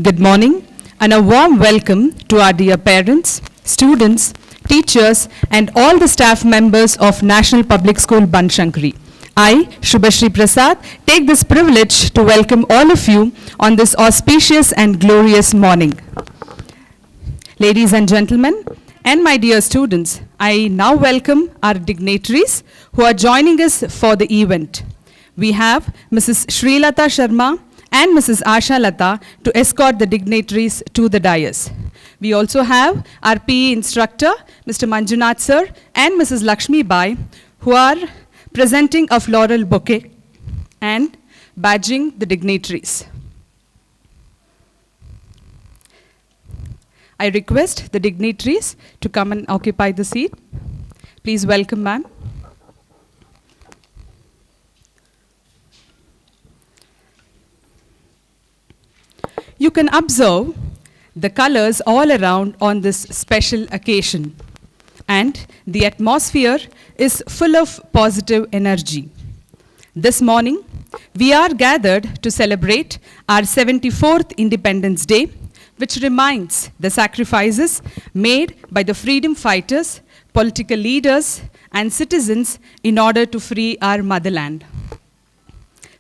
Good morning and a warm welcome to our dear parents, students, teachers and all the staff members of National Public School Banshankari. I, Shubhashri Prasad, take this privilege to welcome all of you on this auspicious and glorious morning. Ladies and gentlemen, and my dear students, I now welcome our dignitaries who are joining us for the event. We have Mrs. Srilata Sharma and Mrs. Asha Lata to escort the dignitaries to the dais. We also have our PE instructor, Mr. Manjunath sir and Mrs. Lakshmi Bai, who are presenting a floral bouquet and badging the dignitaries. I request the dignitaries to come and occupy the seat. Please welcome, ma'am. You can observe the colors all around on this special occasion, and the atmosphere is full of positive energy. This morning, we are gathered to celebrate our 74th Independence Day, which reminds the sacrifices made by the freedom fighters, political leaders, and citizens in order to free our motherland.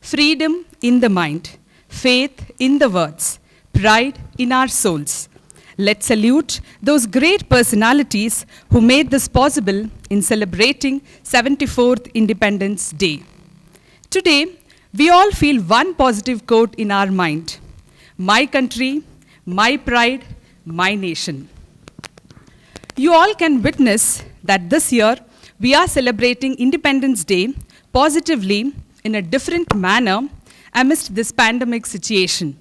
Freedom in the mind, faith in the words, pride in our souls. Let's salute those great personalities who made this possible in celebrating 74th Independence Day. Today, we all feel one positive quote in our mind: my country, my pride, my nation. You all can witness that this year we are celebrating Independence Day positively in a different manner amidst this pandemic situation.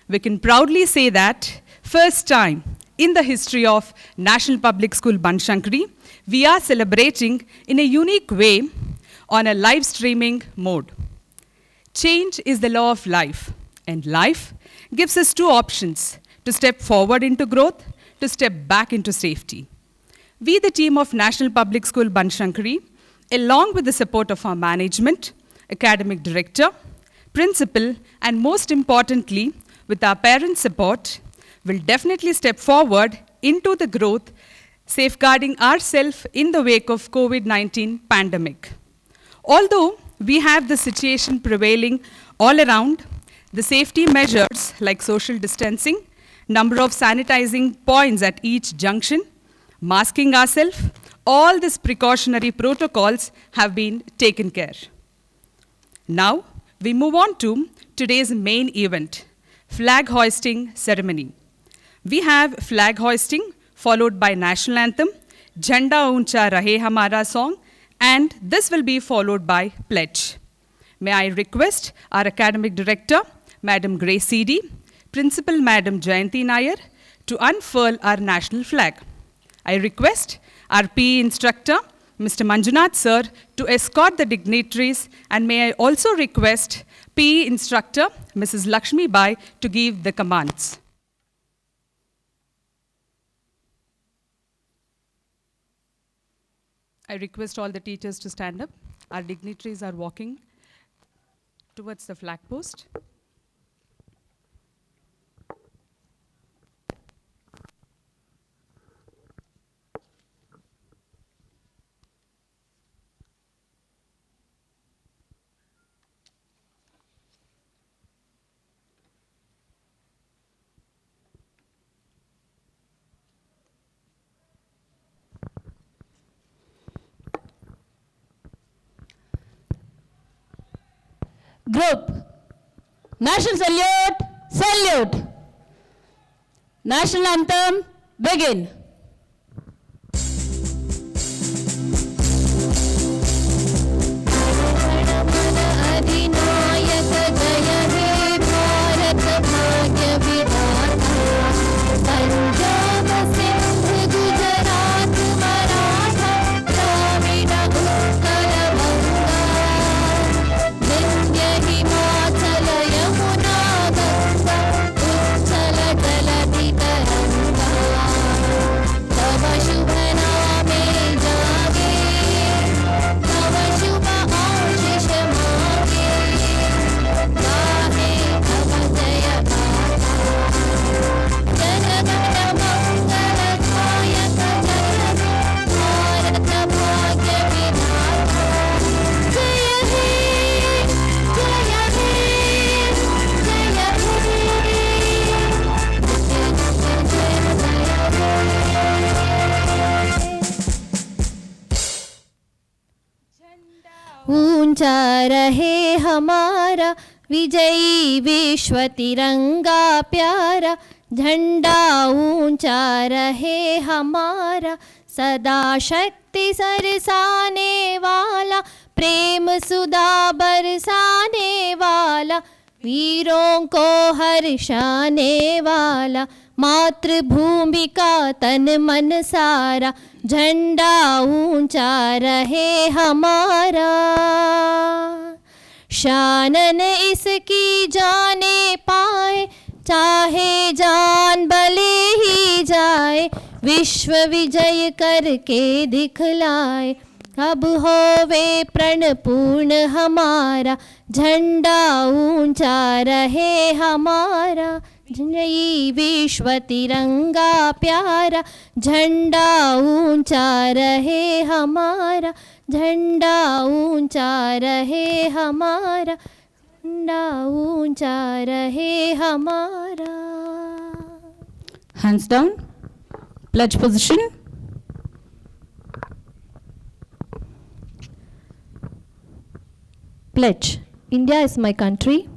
We can proudly say that first time in the history of National Public School Banshankari, we are celebrating in a unique way on a live streaming mode. Change is the law of life, and life gives us two options: to step forward into growth, to step back into safety. We, the team of National Public School Banshankari, along with the support of our management, academic director, principal, and most importantly, with our parents' support, will definitely step forward into the growth, safeguarding ourselves in the wake of COVID-19 pandemic. Although we have the situation prevailing all around, the safety measures like social distancing, number of sanitizing points at each junction, masking ourselves, all these precautionary protocols have been taken care. Now, we move on to today's main event, flag hoisting ceremony. We have flag hoisting followed by national anthem, Jhanda Uncha Rahe Hamara song, and this will be followed by pledge. May I request our academic director, Madam Grace C.D., Principal Madam Jayanti Nair, to unfurl our national flag. I request our PE instructor, Mr. Manjunath sir, to escort the dignitaries, and may I also request PE instructor, Mrs. Lakshmi Bai, to give the commands. I request all the teachers to stand up. Our dignitaries are walking towards the flag post. Group. National salute, salute. National anthem, begin. रहे हमारा, विजयी विश्व तिरंगा प्यारा, झंडा ऊंचा रहे हमारा, सदा शक्ति सरसाने वाला, प्रेम सुधा बरसाने वाला, वीरों को हर्षाने वाला, मातृभूमि का तन मन सारा, झंडा ऊंचा रहे हमारा। शानन इसकी जाने पाए, चाहे जान भले ही जाए, विश्व विजय करके दिखलाए, अब होवे प्रण पूर्ण हमारा, झंडा ऊंचा रहे हमारा, जय विश्व तिरंगा प्यारा, झंडा ऊंचा रहे हमारा, झंडा ऊंचा रहे हमारा, झंडा ऊंचा रहे हमारा। Hands down. Pledge position. Pledge. India is my country.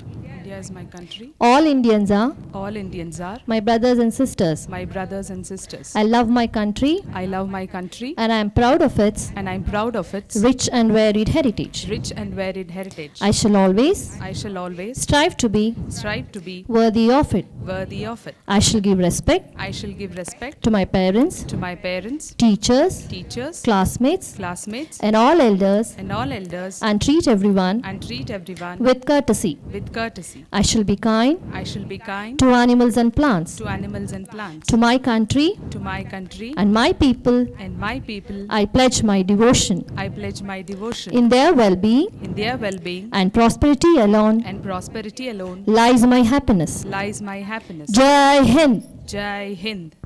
India is my country. All Indians are All Indians are my brothers and sisters. my brothers and sisters. I love my country I love my country and I am proud of its and I am proud of its rich and varied heritage. rich and varied heritage. I shall always I shall always strive to be strive to be worthy of it. worthy of it. I shall give respect I shall give respect to my parents, to my parents, teachers, teachers, classmates, classmates, and all elders, and all elders, and treat everyone and treat everyone with courtesy. with courtesy. I shall be kind I shall be kind to animals and plants, to animals and plants, to my country to my country and my people. and my people. I pledge my devotion. I pledge my devotion. In their well-being In their well-being and prosperity alone and prosperity alone lies my happiness. lies my happiness. Jai Hind. Jai Hind.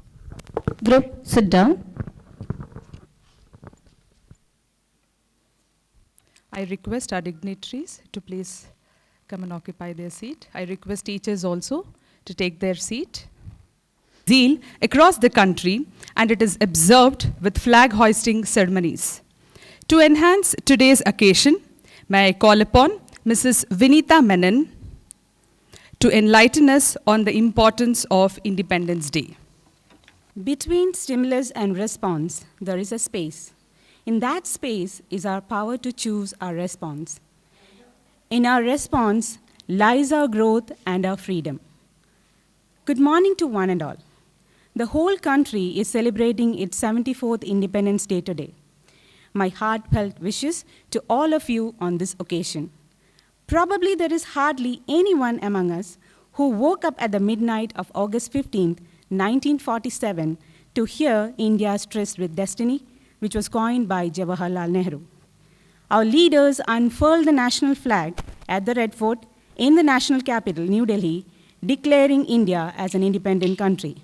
Group, sit down. I request our dignitaries to please come and occupy their seat. I request teachers also to take their seat. Zeal across the country, and it is observed with flag hoisting ceremonies. To enhance today's occasion, may I call upon Mrs. Vinita Menon to enlighten us on the importance of Independence Day. Between stimulus and response, there is a space. In that space is our power to choose our response. In our response lies our growth and our freedom. Good morning to one and all. The whole country is celebrating its 74th Independence Day today. My heartfelt wishes to all of you on this occasion. Probably there is hardly anyone among us who woke up at the midnight of August 15th, 1947 to hear India's Tryst with Destiny, which was coined by Jawaharlal Nehru. Our leaders unfurled the national flag at the Red Fort in the national capital, New Delhi, declaring India as an independent country.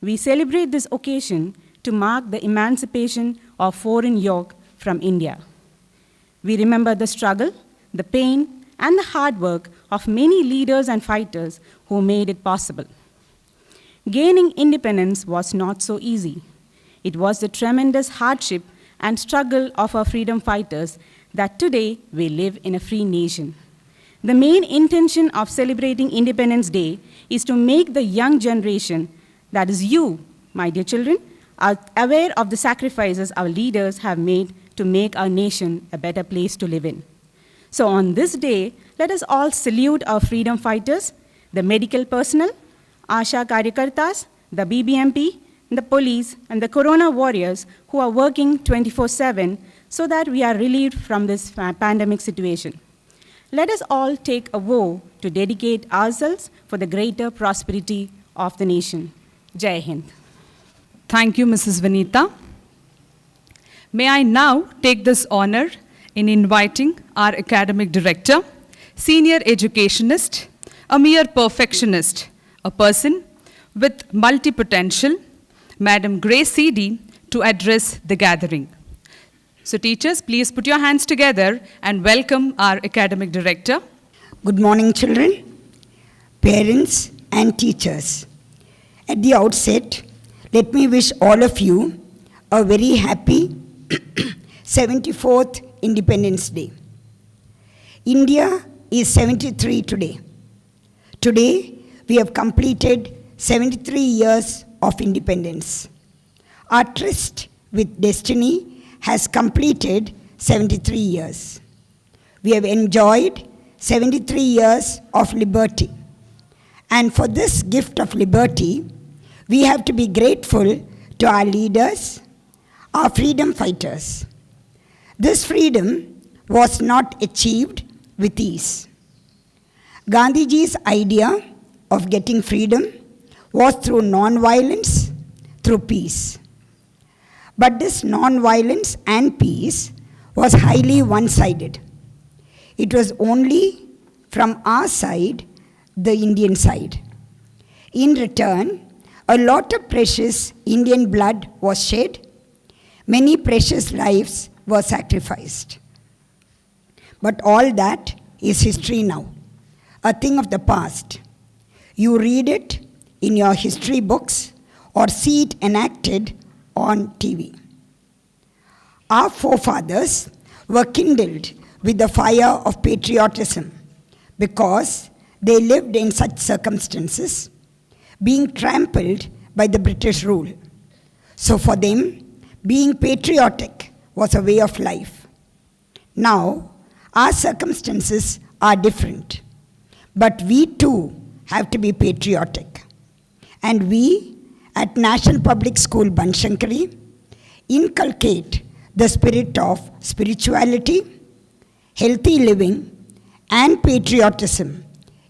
We celebrate this occasion to mark the emancipation of foreign yoke from India. We remember the struggle, the pain, and the hard work of many leaders and fighters who made it possible. Gaining independence was not so easy. It was the tremendous hardship and struggle of our freedom fighters that today we live in a free nation. The main intention of celebrating Independence Day is to make the young generation, that is you, my dear children, are aware of the sacrifices our leaders have made to make our nation a better place to live in. So on this day, let us all salute our freedom fighters, the medical personnel, Asha Karyakartas, the BBMP, the police, and the Corona warriors who are working 24/7 so that we are relieved from this pandemic situation. Let us all take a vow to dedicate ourselves for the greater prosperity of the nation. Jai Hind. Thank you, Mrs. Vinita. May I now take this honor in inviting our academic director, senior educationist, a mere perfectionist, a person with multi-potential, Madam Grace C.D., to address the gathering. So teachers, please put your hands together and welcome our academic director. Good morning, children, parents, and teachers. At the outset, let me wish all of you a very happy 74th Independence Day. India is 73 today. Today, we have completed 73 years of independence. Our tryst with destiny has completed 73 years. We have enjoyed 73 years of liberty. And for this gift of liberty, we have to be grateful to our leaders, our freedom fighters. This freedom was not achieved with ease. Gandhiji's idea of getting freedom was through non-violence, through peace. But this non-violence and peace was highly one-sided. It was only from our side, the Indian side. In return, a lot of precious Indian blood was shed. Many precious lives were sacrificed. But all that is history now, a thing of the past. You read it in your history books or see it enacted on TV. Our forefathers were kindled with the fire of patriotism because they lived in such circumstances, being trampled by the British rule. So for them, being patriotic was a way of life. Now, our circumstances are different, but we too have to be patriotic. And we, at National Public School Banshankari, inculcate the spirit of spirituality, healthy living, and patriotism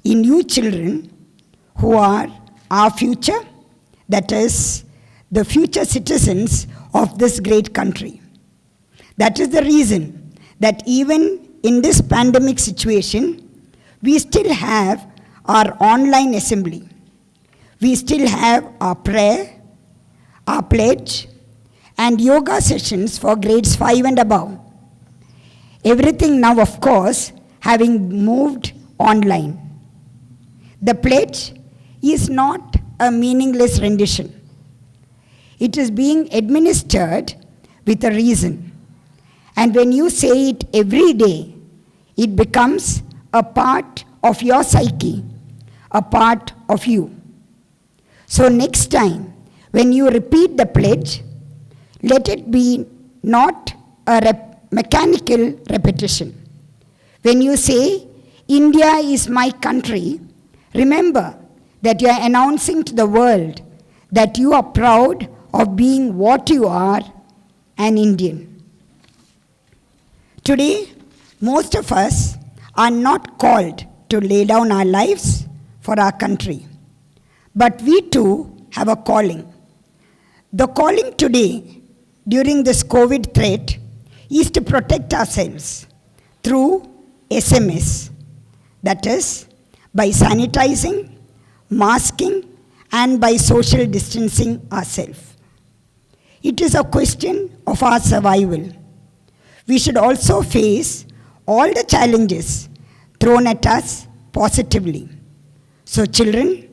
in you children who are our future, that is, the future citizens of this great country. That is the reason that even in this pandemic situation, we still have our online assembly. We still have our prayer, our pledge, and yoga sessions for grades 5 and above. Everything now, of course, having moved online. The pledge is not a meaningless rendition. It is being administered with a reason. And when you say it every day, it becomes a part of your psyche, a part of you. So next time, when you repeat the pledge, let it be not a mechanical repetition. When you say, India is my country, remember that you are announcing to the world that you are proud of being what you are, an Indian. Today, most of us are not called to lay down our lives for our country. But we too have a calling. The calling today, during this COVID threat, is to protect ourselves through SMS. That is, by sanitizing, masking, and by social distancing ourselves. It is a question of our survival. We should also face all the challenges thrown at us positively. So children,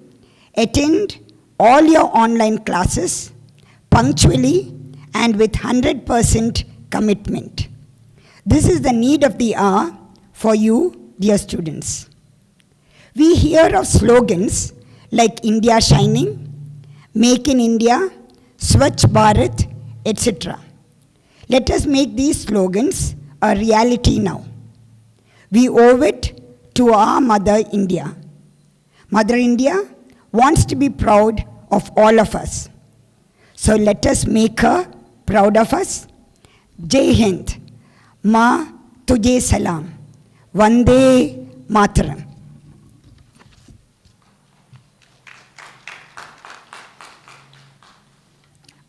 attend all your online classes punctually and with 100% commitment. This is the need of the hour for you, dear students. We hear of slogans like India Shining, Make in India, Swachh Bharat, etc. Let us make these slogans a reality now. We owe it to our Mother India. Mother India wants to be proud of all of us. So let us make her proud of us. Jai Hind. Ma Tujhe Salam. Vande Mataram.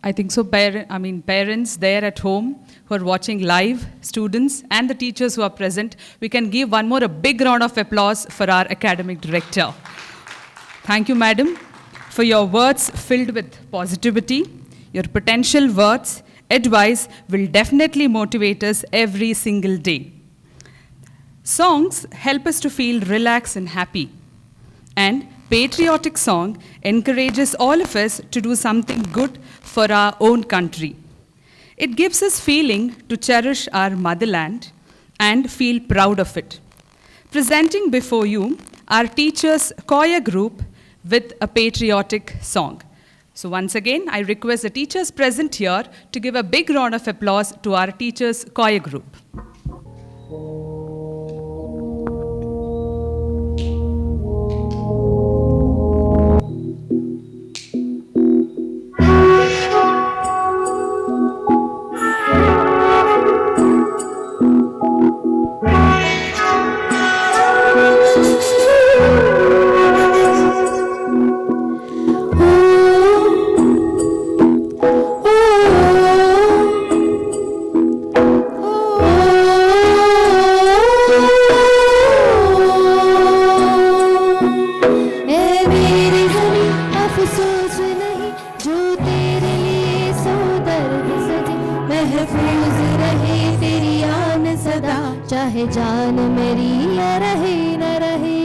I think so, parents there at home who are watching live, students and the teachers who are present, we can give one more a big round of applause for our academic director. Thank you, madam, for your words filled with positivity. Your potential words, advice will definitely motivate us every single day. Songs help us to feel relaxed and happy. And patriotic song encourages all of us to do something good for our own country. It gives us feeling to cherish our motherland and feel proud of it. Presenting before you our teachers' choir group with a patriotic song. So once again, I request the teachers present here to give a big round of applause to our teachers' choir group. चाहे जान मेरी ये रहे न रहे।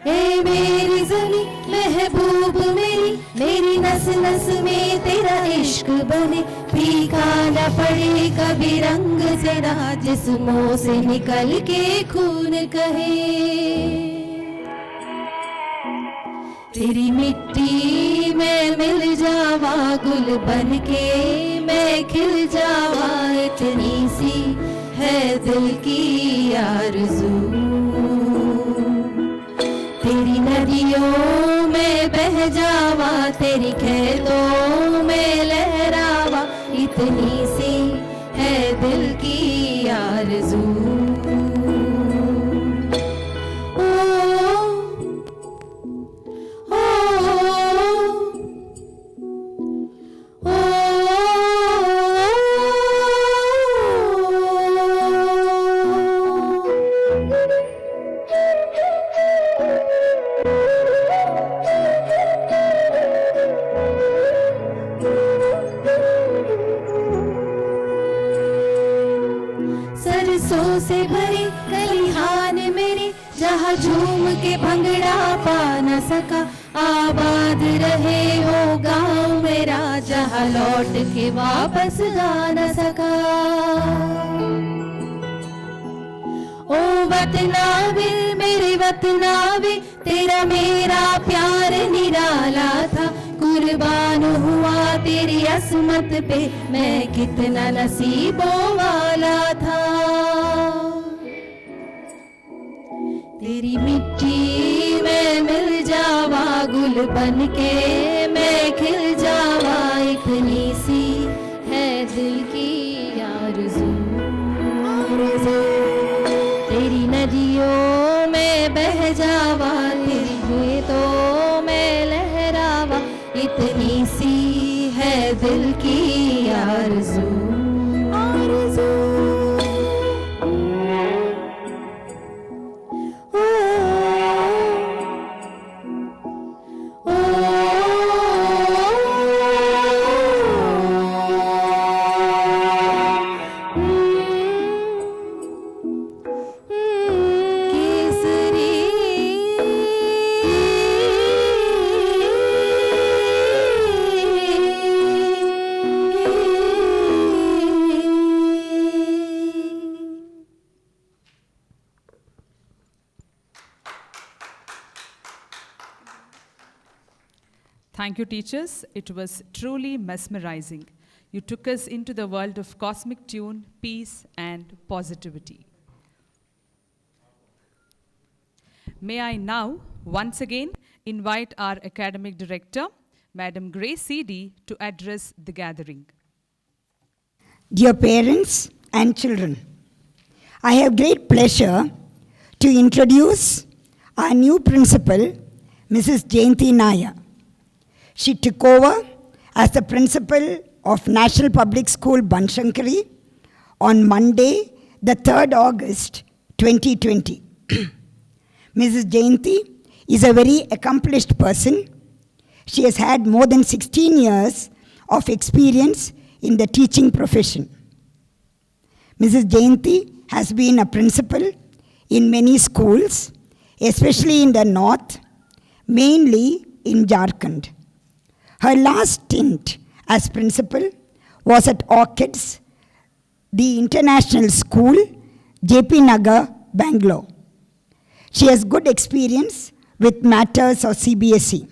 ए मेरी ज़नी महबूब मेरी नस नस में तेरा इश्क बने, फीका न पड़े कभी रंग तेरा, जिस्मों से निकल के खून कहे। तेरी मिट्टी में मिल जावा गुल बन के, मैं खिल जावा, इतनी सी है दिल की आरज़ू। तेरी नदियों में बह जावा, तेरी खेतों में लहरावा, इतनी सी है दिल की आरज़ू। सरसों से भरे खलिहान मेरे, जहाँ झूम के भंगड़ा पा न सका, आबाद रहे हो गाँव मेरा, जहाँ लौट के वापस गा न सका। ओ वतनावे मेरे वतनावे, तेरा मेरा प्यार निराला था, कुर्बान हुआ तेरी असमत पे, मैं कितना नसीबों वाला था। तेरी मिट्टी में मिल जावा गुल बन के, मैं खिल जावा, इतनी सी है दिल की आरज़ू। तेरी नदियों में बह जावा, तेरी खेतों में लहरावा, इतनी सी है दिल की आरज़ू। Thank you, teachers. It was truly mesmerizing. You took us into the world of cosmic tune, peace, and positivity. May I now, once again, invite our academic director, Madam Grace C.D., to address the gathering. Dear parents and children, I have great pleasure to introduce our new principal, Mrs. Jayanti Nair. She took over as the principal of National Public School, Banshankari, on Monday, the 3rd August, 2020. Mrs. Jayanti is a very accomplished person. She has had more than 16 years of experience in the teaching profession. Mrs. Jayanti has been a principal in many schools, especially in the north, mainly in Jharkhand. Her last stint as principal was at Orchids, the international school JP Nagar, Bangalore. She has good experience with matters of CBSE.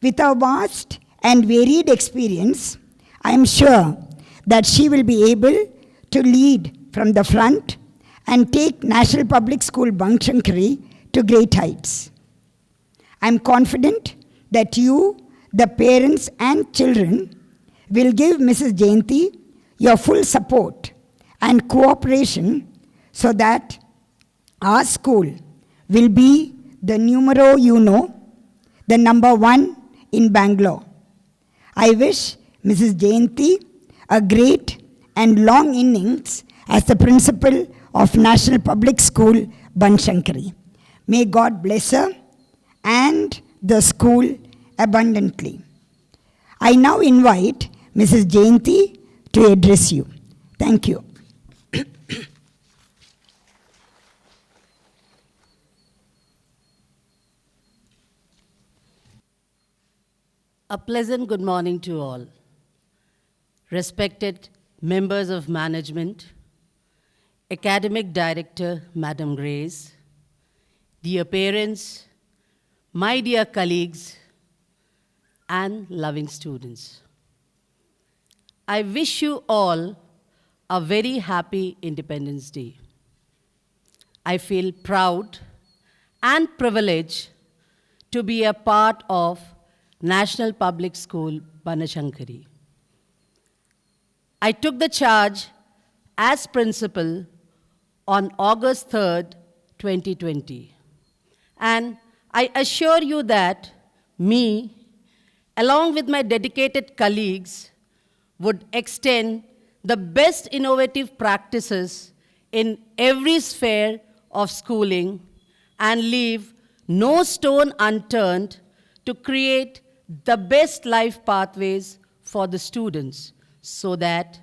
With her vast and varied experience, I am sure that she will be able to lead from the front and take National Public School Banashankari to great heights. I am confident that you, the parents and children, will give Mrs. Jayanti your full support and cooperation so that our school will be the numero uno, the number one in Bangalore. I wish Mrs. Jayanti a great and long innings as the principal of National Public School, Banashankari. May God bless her and the school abundantly. I now invite Mrs. Jayanti to address you. Thank you. A pleasant good morning to all. Respected members of management, Academic Director, Madam Grace, dear parents, my dear colleagues, and loving students. I wish you all a very happy Independence Day. I feel proud and privileged to be a part of National Public School, Banashankari. I took the charge as principal on August 3rd, 2020. And I assure you that me, along with my dedicated colleagues, would extend the best innovative practices in every sphere of schooling and leave no stone unturned to create the best life pathways for the students so that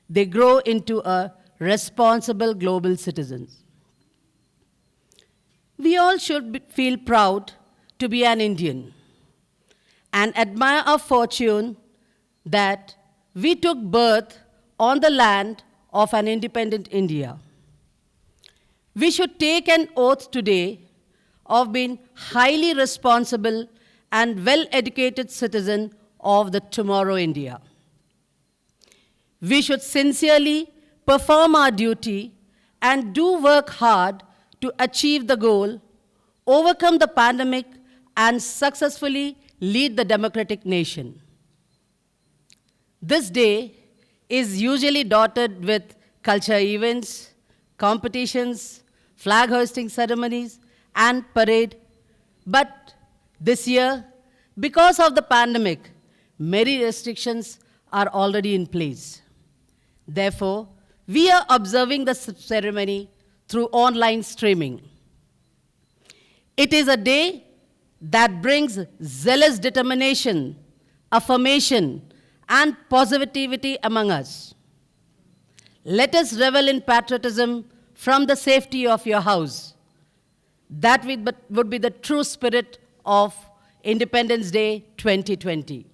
they grow into a responsible global citizens. We all should feel proud to be an Indian and admire our fortune that we took birth on the land of an independent India. We should take an oath today of being highly responsible and well-educated citizen of the tomorrow India. We should sincerely perform our duty and do work hard to achieve the goal, overcome the pandemic, and successfully lead the democratic nation. This day is usually dotted with culture events, competitions, flag hoisting ceremonies, and parade. But this year, because of the pandemic, many restrictions are already in place. Therefore, we are observing the ceremony through online streaming. It is a day that brings zealous determination, affirmation, and positivity among us. Let us revel in patriotism from the safety of your house. That would be the true spirit of Independence Day 2020.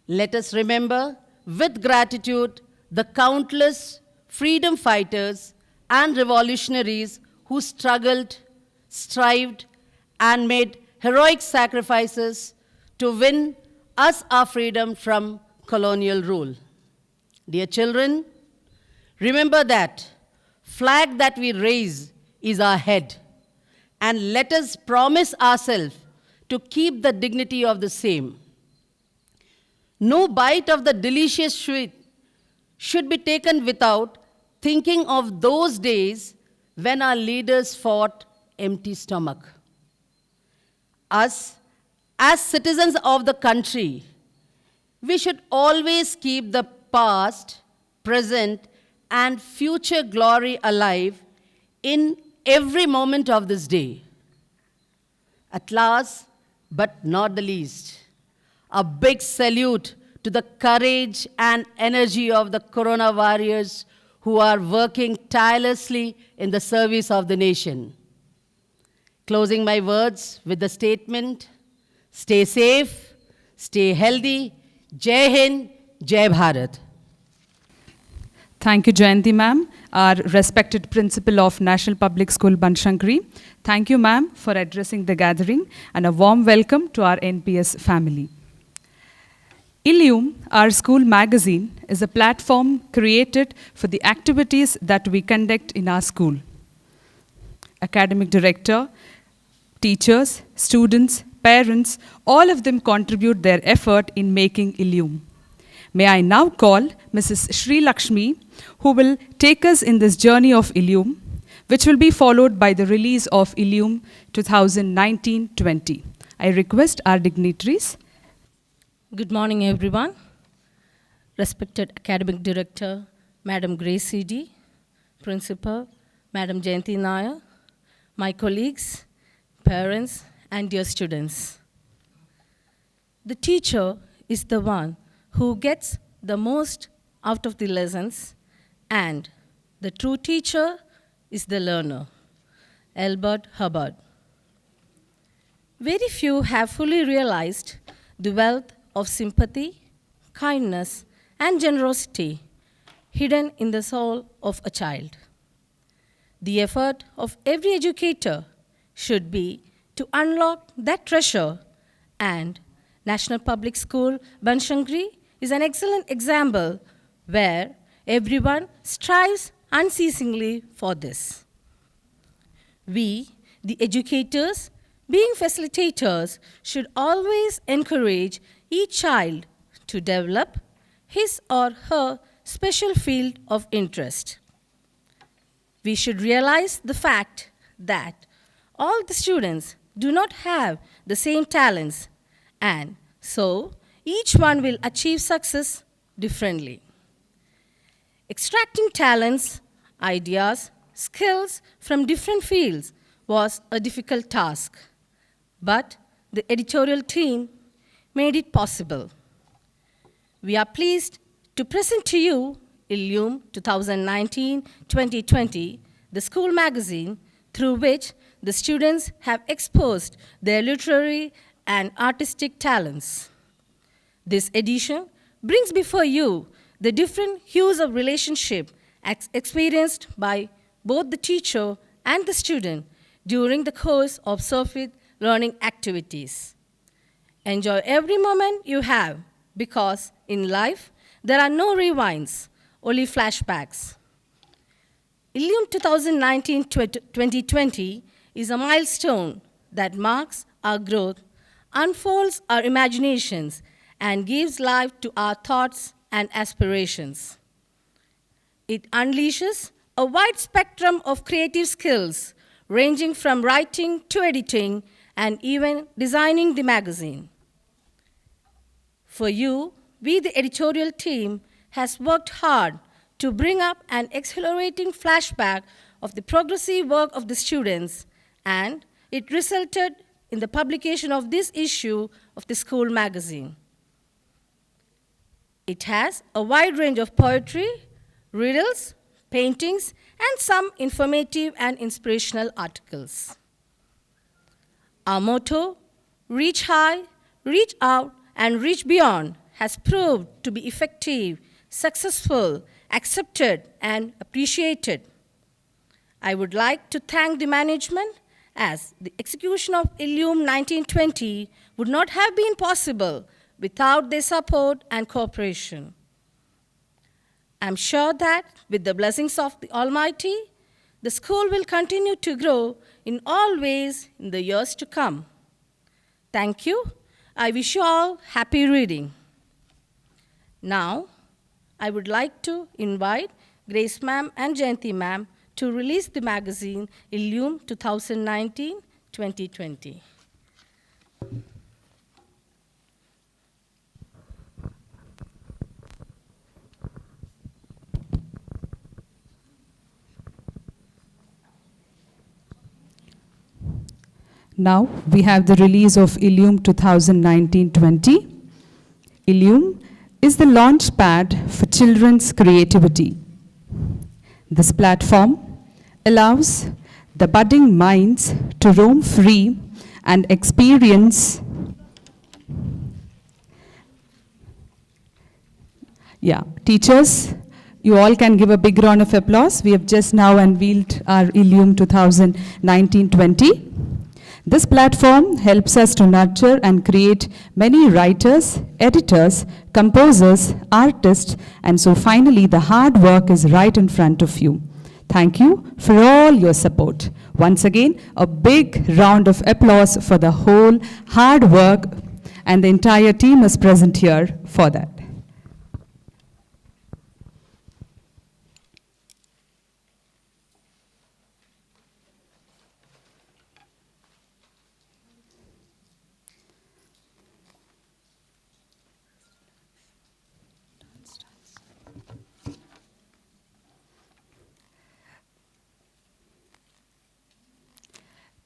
Let us remember with gratitude the countless freedom fighters and revolutionaries who struggled, strived, and made heroic sacrifices to win us our freedom from colonial rule. Dear children, remember that flag that we raise is our head, and let us promise ourselves to keep the dignity of the same. No bite of the delicious sweet should be taken without thinking of those days when our leaders fought empty stomach. Us, as citizens of the country, we should always keep the past, present, and future glory alive in every moment of this day. At last, but not the least, a big salute to the courage and energy of the Corona warriors who are working tirelessly in the service of the nation. Closing my words with the statement, stay safe, stay healthy, Jai Hind, Jai Bharat. Thank you, Jayanti ma'am, our respected principal of National Public School, Banshankari. Thank you, ma'am, for addressing the gathering, and a warm welcome to our NPS family. Illume, our school magazine, is a platform created for the activities that we conduct in our school. Academic director, teachers, students, parents, all of them contribute their effort in making Illume. May I now call Mrs. Sri Lakshmi, who will take us in this journey of Illume, which will be followed by the release of Illume 2019-20. I request our dignitaries. Good morning, everyone. Respected Academic Director, Madam Grace C.D., Principal, Madam Jayanti Nair, my colleagues, parents, and dear students. The teacher is the one who gets the most out of the lessons, and the true teacher is the learner. Albert Hubbard. Very few have fully realized the wealth of sympathy, kindness, and generosity hidden in the soul of a child. The effort of every educator should be to unlock that treasure, and National Public School, Banshankari, is an excellent example where everyone strives unceasingly for this. We, the educators, being facilitators, should always encourage each child to develop his or her special field of interest. We should realize the fact that all the students do not have the same talents, and so each one will achieve success differently. Extracting talents, ideas, skills from different fields was a difficult task, but the editorial team made it possible. We are pleased to present to you Illume 2019-2020, the school magazine through which the students have exposed their literary and artistic talents. This edition brings before you the different hues of relationship experienced by both the teacher and the student during the course of Sofit learning activities. Enjoy every moment you have, because in life there are no rewinds, only flashbacks. Illume 2019-2020 is a milestone that marks our growth, unfolds our imaginations, and gives life to our thoughts and aspirations. It unleashes a wide spectrum of creative skills, ranging from writing to editing and even designing the magazine. For you, we, the editorial team, has worked hard to bring up an exhilarating flashback of the progressive work of the students, and it resulted in the publication of this issue of the school magazine. It has a wide range of poetry, riddles, paintings, and some informative and inspirational articles. Our motto, reach high, reach out, and reach beyond, has proved to be effective, successful, accepted, and appreciated. I would like to thank the management, as the execution of Illume 1920 would not have been possible without their support and cooperation. I'm sure that with the blessings of the Almighty, the school will continue to grow in all ways in the years to come. Thank you. I wish you all happy reading. Now, I would like to invite Grace ma'am and Jayanti ma'am to release the magazine Illume 2019-2020. Now we have the release of Illume 2019-20. Illume is the launch pad for children's creativity. This platform allows the budding minds to roam free and experience teachers You all can give a big round of applause. We have just now unveiled our Ilium 2019-20. This platform helps us to nurture and create many writers, editors, composers, artists, and so finally the hard work is right in front of you. Thank you for all your support. Once again, a big round of applause for the whole hard work, and the entire team is present here for that.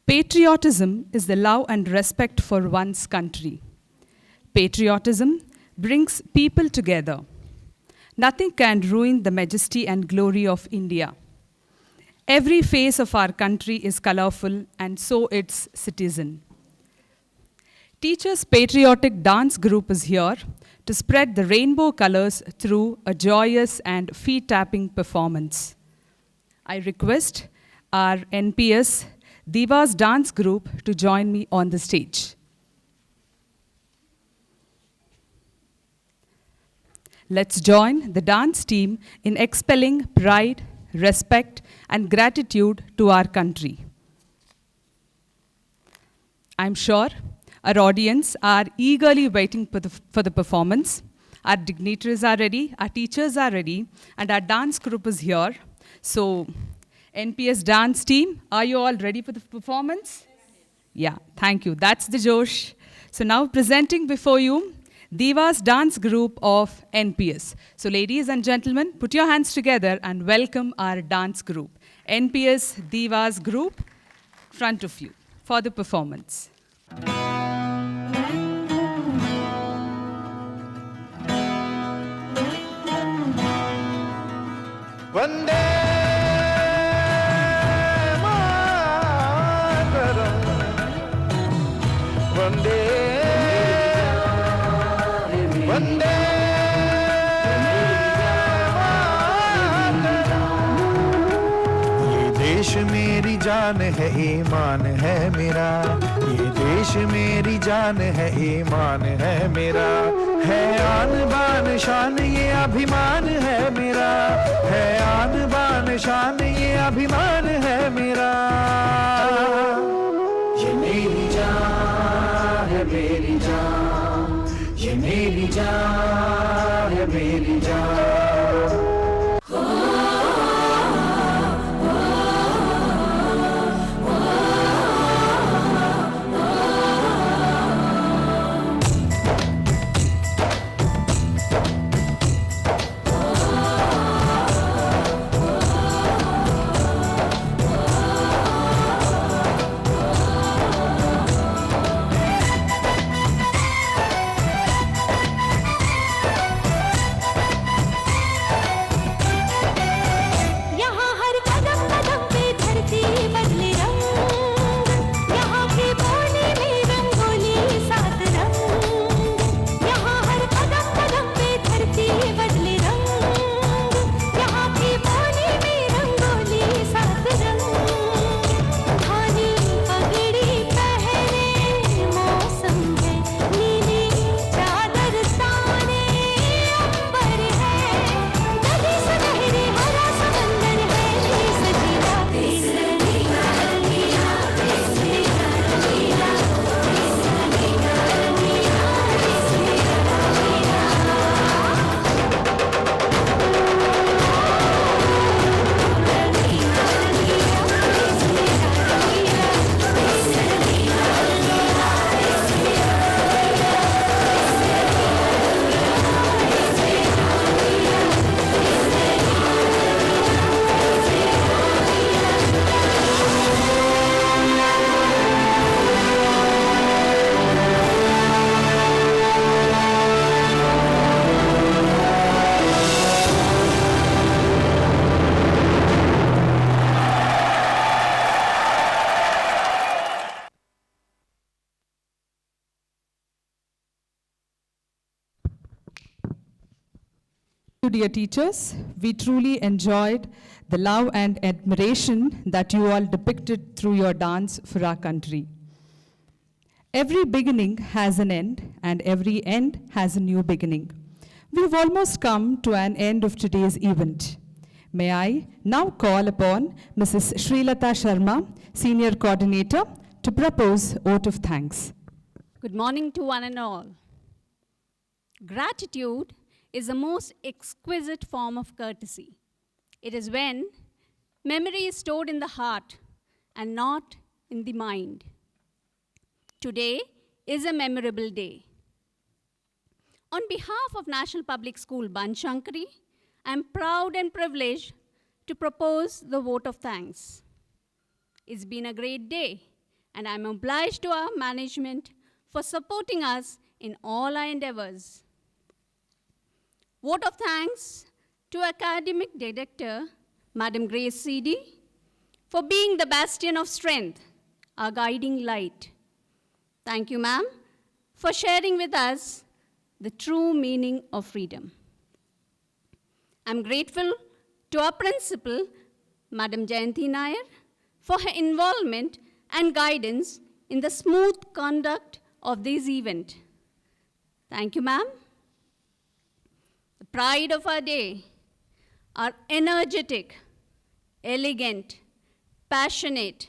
Patriotism is the love and respect for one's country. Patriotism brings people together. Nothing can ruin the majesty and glory of India. Every face of our country is colorful, and so its citizen. Teachers' Patriotic Dance Group is here to spread the rainbow colors through a joyous and feet-tapping performance. I request our NPS Divas Dance Group to join me on the stage. Let's join the dance team in expelling pride, respect, and gratitude to our country. I'm sure our audience are eagerly waiting for the performance. Our dignitaries are ready, our teachers are ready, and our dance group is here. So, NPS dance team, are you all ready for the performance? Yeah, thank you. That's the Josh. So now presenting before you, Divas Dance Group of NPS. So ladies and gentlemen, put your hands together and welcome our dance group. NPS Divas Group, front of you for the performance. Vande Vande Vande ये देश मेरी जान है ईमान है मेरा ये देश मेरी जान है ईमान है मेरा है आन बान शान ये अभिमान है मेरा है आन बान शान ये अभिमान है मेरा ये मेरी जान है मेरी जान ये मेरी जान है मेरी जान you, dear teachers. We truly enjoyed the love and admiration that you all depicted through your dance for our country. Every beginning has an end, and every end has a new beginning. We've almost come to an end of today's event. May I now call upon Mrs. Srilata Sharma, Senior Coordinator, to propose vote of thanks. Good morning to one and all. Gratitude is the most exquisite form of courtesy. It is when memory is stored in the heart and not in the mind. Today is a memorable day. On behalf of National Public School Banshankari, I am proud and privileged to propose the vote of thanks. It's been a great day, and I'm obliged to our management for supporting us in all our endeavors. Vote of thanks to Academic Director, Madam Grace C.D., for being the bastion of strength, our guiding light. Thank you, ma'am, for sharing with us the true meaning of freedom. I'm grateful to our principal, Madam Jayanti Nair, for her involvement and guidance in the smooth conduct of this event. Thank you, ma'am. The pride of our day, our energetic, elegant, passionate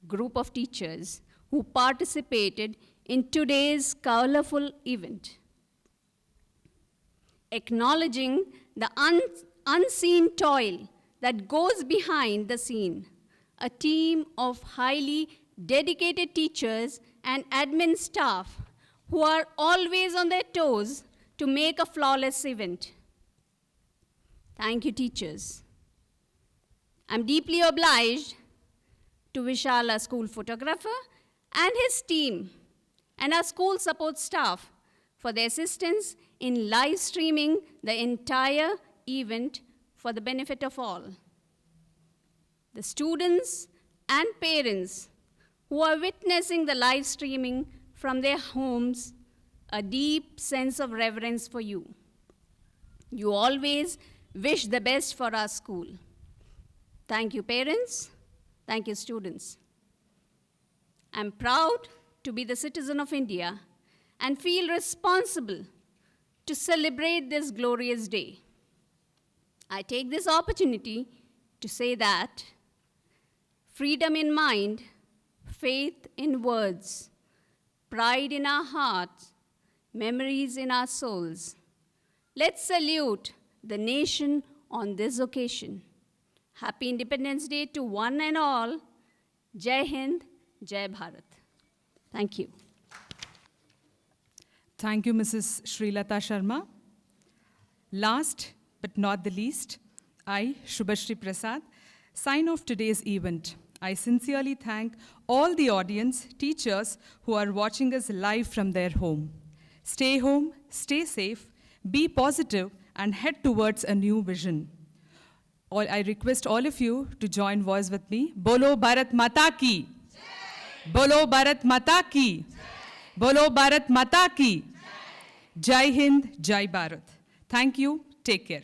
group of teachers who participated in today's colorful event. Acknowledging the unseen toil that goes behind the scene, a team of highly dedicated teachers and admin staff who are always on their toes to make a flawless event. Thank you, teachers. I'm deeply obliged to Vishal, our school photographer, and his team, and our school support staff for their assistance in live streaming the entire event for the benefit of all. The students and parents who are witnessing the live streaming from their homes, a deep sense of reverence for you. You always wish the best for our school. Thank you, parents. Thank you, students. I'm proud to be the citizen of India and feel responsible to celebrate this glorious day. I take this opportunity to say that freedom in mind, faith in words, pride in our hearts, memories in our souls. Let's salute the nation on this occasion. Happy Independence Day to one and all. Jai Hind, Jai Bharat. Thank you. Thank you, Mrs. Srilata Sharma. Last but not the least, I, Shubhashri Prasad, sign off today's event. I sincerely thank all the audience, teachers who are watching us live from their home. Stay home, stay safe, be positive, and head towards a new vision. I request all of you to join voice with me. Bolo Bharat Mata Ki! Bolo Bharat Mata Ki! Bolo Bharat Mata Ki! Jai Hind, Jai Bharat. Thank you. Take care.